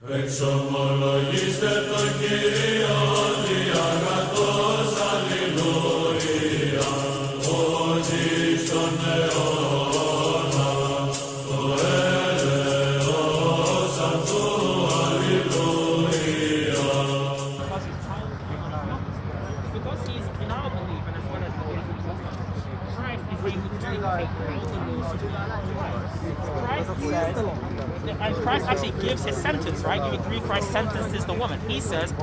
Εξομολογήστε το Κύριο διαγατός, αλληλούια, ότι στον αιώνα το έλεος αυτού, αλληλούια. Because he's in our belief and as well as the belief of Christ is able to take out the laws of Christ says, and Christ actually gives his sentence, right? You agree Christ sentences the woman. He says,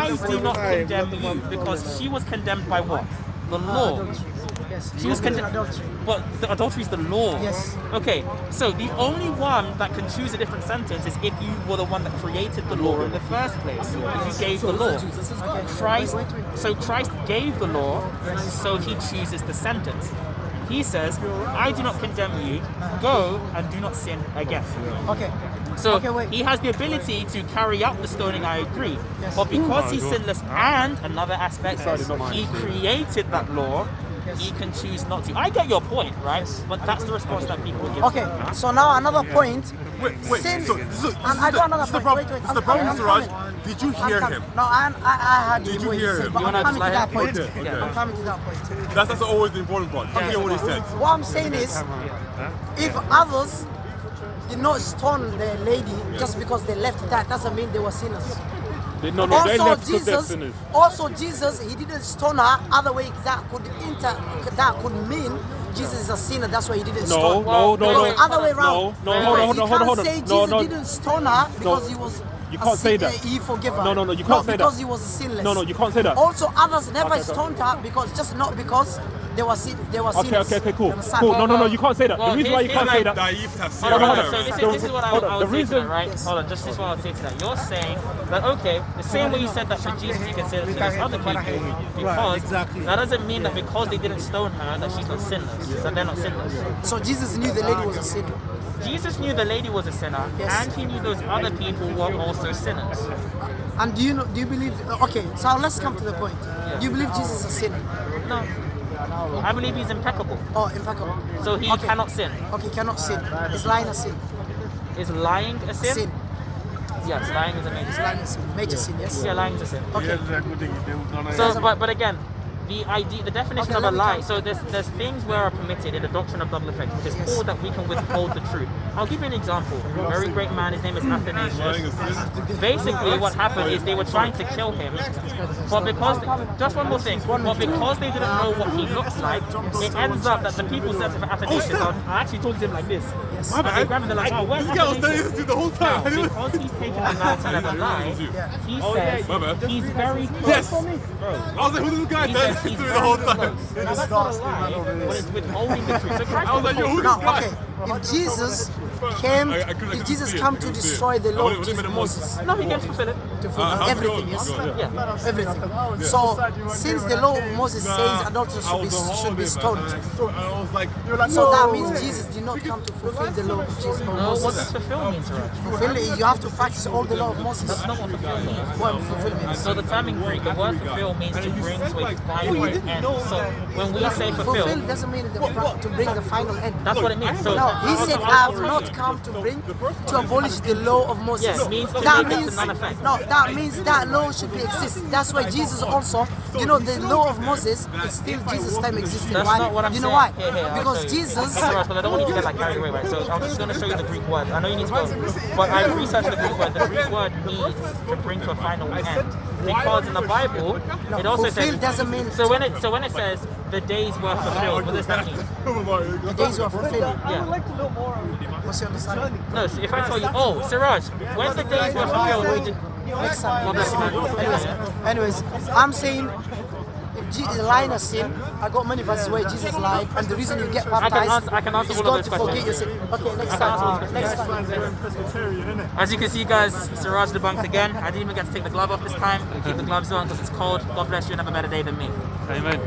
I do not condemn you, because she was condemned by what? The law. She was condemned. But the adultery is the law. Yes. Okay, so the only one that can choose a different sentence is if you were the one that created the law in the first place. If you gave the law. Christ gave the law, so he chooses the sentence. He says, I do not condemn you, go and do not sin again. Okay. So he has the ability to carry out the stoning, I agree. Yes. But because he's sinless, and another aspect, he created that law, he can choose not to. I get your point, right? But that's the response that people give. Okay, so now another point. Wait, so and I got another point. Wait. This is the problem, Siraj. Did you hear him? No, I heard Did you hear him? But I'm coming to that point. Okay. I'm coming to that point. That's always the important part. You hear what he said. What I'm saying is, if others did not stone the lady just because they left, that doesn't mean they were sinners. No, they left because they're sinners. Also, Jesus, he didn't stone her. Other way that could mean Jesus is a sinner. That's why he didn't stone. No. Other way around. Hold on. You can't say Jesus didn't stone her because he was. You can't say that. He forgave her. No, you can't say that. Because he was sinless. No, you can't say that. Also, others never stoned her because not because they were sinners. Okay, cool. No, you can't say that. The reason why you can't say that. So this is what I would say to that, right? Hold on, just this is what I would say to that. You're saying that, okay, the same way you said that for Jesus, you can say that to those other people, because that doesn't mean that because they didn't stone her that she's not sinless, that they're not sinners. So Jesus knew the lady was a sinner. Jesus knew the lady was a sinner, and he knew those other people were also sinners. And do you believe? Okay, so let's come to the point. Do you believe Jesus is a sinner? No. I believe he's impeccable. Oh, impeccable. So he cannot sin. Okay, cannot sin. Is lying a sin? Is lying a sin? Sin. Yes, lying is a major sin. Lying is a sin. Major sin, yes. Yeah, lying is a sin. Okay. So, but again, the definition of a lie. So there's things where are permitted in the doctrine of double effect, which is all that we can withhold the truth. I'll give you an example. A very great man. His name is Athanasius. Basically, what happened is they were trying to kill him, but because just one more thing. But because they didn't know what he looks like, it ends up that the people said to Athanasius, I actually told him like this. My bad. They're like, oh, where's This guy was telling this the whole time. Now, because he's taken the vow to never lie, he says he's very close. Yes. I was like, who's this guy? He's The whole time. Now, that's not a lie, but it's withholding the truth. So Christ I was like, yo, who No, this guy? okay. If Jesus came to destroy the law of Moses, No, he came to fulfill it. to fulfill everything, yes? Yeah. Everything. So, since the law of Moses says adulterers should be stoned, I was like, so that means Jesus did not come to fulfill the law of Jesus. No, what does fulfill mean, Siraj? Fulfill it, you have to practice all the law of Moses. That's not what fulfill means. What fulfill means. So the term in Greek, the word fulfill means to bring to a final end. So when we say Fulfill fulfill, doesn't mean to bring the final end. that's what it means. So No, he said, I have not come to abolish the law of Moses. Yeah, it means to that make it means to non-effect. no, that means that law should be exist. That's why Jesus also, the law of Moses is still Jesus' time existing. that's Why? not what I'm you saying. know why? Here, I'll Because show you. Jesus. Hey, Siraj, but I don't want you to get like carried away, right? So I'm just going to show you the Greek word. I know you need to go, but I researched the Greek word. The Greek word means to bring to a final end. Because in the Bible, it also fulfill says. doesn't mean So when it says the days were fulfilled, what does that mean? the days were fulfilled. Yeah. What's your understanding? No, so if I tell you, oh, Siraj, when the days were fulfilled, we did. Next time. God bless you, man. Anyways, I'm saying if lying a sin, I got many verses where Jesus lied, and the reason you get baptized I can answer is all God of to those forget your questions. sin. Okay, next time. Next time. As you can see, guys, Siraj debunked again. I didn't even get to take the glove off this time. Keep the gloves on because it's cold. God bless you and have a better day than me. Amen.